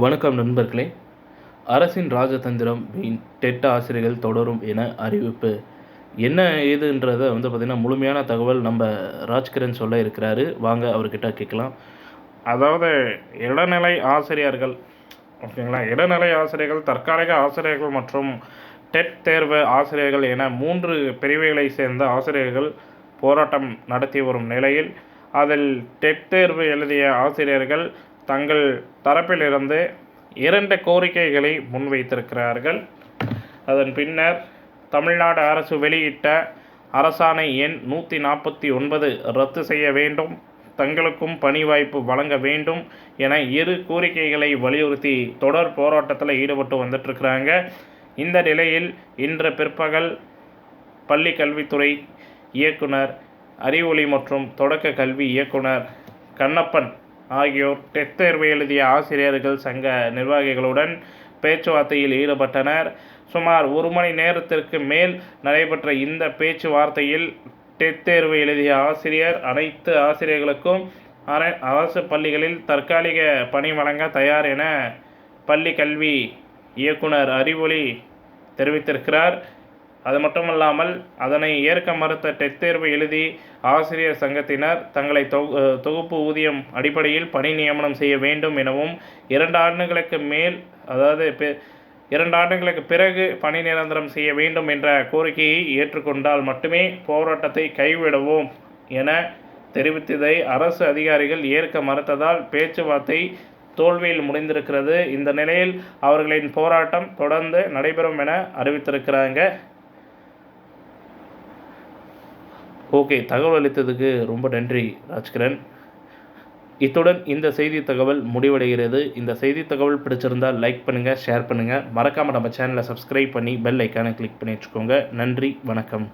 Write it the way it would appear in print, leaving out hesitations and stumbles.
வணக்கம் நண்பர்களே. அரசின் ராஜதந்திரம் வீண், டெட் ஆசிரியர்கள் தொடரும் என அறிவிப்பு. என்ன ஏதுன்றதை பார்த்திங்கன்னா முழுமையான தகவல் நம்ம ராஜ்கிரண் சொல்ல இருக்கிறாரு. வாங்க அவர்கிட்ட கேட்கலாம். அதாவது இளநிலை ஆசிரியர்கள், ஓகேங்களா, இளநிலை ஆசிரியர்கள், தற்காலிக ஆசிரியர்கள் மற்றும் டெட் தேர்வு ஆசிரியர்கள் என 3 பிரிவுகளை சேர்ந்த ஆசிரியர்கள் போராட்டம் நடத்தி வரும் நிலையில், அதில் டெட் தேர்வு எழுதிய ஆசிரியர்கள் தங்கள் தரப்பிலிருந்து 2 கோரிக்கைகளை முன்வைத்திருக்கிறார்கள். அதன் பின்னர் தமிழ்நாடு அரசு வெளியிட்ட அரசாணை எண் 149 ரத்து செய்ய வேண்டும், தங்களுக்கும் பணி வாய்ப்பு வழங்க வேண்டும் என 2 கோரிக்கைகளை வலியுறுத்தி தொடர் போராட்டத்தில் ஈடுபட்டு வந்துட்டுருக்கிறாங்க. இந்த நிலையில் இன்று பிற்பகல் பள்ளி கல்வித்துறை இயக்குனர், அறிவொளி மற்றும் தொடக்க கல்வி இயக்குனர் கண்ணப்பன் ஆகியோர் டெட் தேர்வு எழுதிய ஆசிரியர்கள் சங்க நிர்வாகிகளுடன் பேச்சுவார்த்தையில் ஈடுபட்டனர். சுமார் 1 மணி நேரத்திற்கு மேல் நடைபெற்ற இந்த பேச்சுவார்த்தையில் டெட் தேர்வு எழுதிய அனைத்து ஆசிரியர்களுக்கும் அரசு பள்ளிகளில் தற்காலிக பணி வழங்க தயார் என பள்ளி கல்வி இயக்குனர் அறிவொளி தெரிவித்திருக்கிறார். அது மட்டுமல்லாமல் அதனை ஏற்க மறுத்த டெட் தேர்வு எழுதி ஆசிரியர் சங்கத்தினர் தங்களை தொகுப்பு ஊதியம் அடிப்படையில் பணி நியமனம் செய்ய வேண்டும் எனவும் 2 ஆண்டுகளுக்கு மேல், அதாவது 2 ஆண்டுகளுக்கு பிறகு பணி நிரந்தரம் செய்ய வேண்டும் என்ற கோரிக்கையை ஏற்றுக்கொண்டால் மட்டுமே போராட்டத்தை கைவிடுவோம் என தெரிவித்ததை அரசு அதிகாரிகள் ஏற்க மறுத்ததால் பேச்சுவார்த்தை தோல்வியில் முடிந்திருக்கிறது. இந்த நிலையில் அவர்களின் போராட்டம் தொடர்ந்து நடைபெறும் என அறிவித்திருக்கிறாங்க. ஓகே, தகவல் அளித்ததுக்கு ரொம்ப நன்றி ராஜ்கிரண். இத்துடன் இந்த செய்தி தகவல் முடிவடைகிறது. இந்த செய்தி தகவல் பிடிச்சிருந்தால் லைக் பண்ணுங்கள், ஷேர் பண்ணுங்கள். மறக்காமல் நம்ம சேனலை சப்ஸ்கிரைப் பண்ணி பெல் ஐக்கானை கிளிக் பண்ணி வச்சுக்கோங்க. நன்றி, வணக்கம்.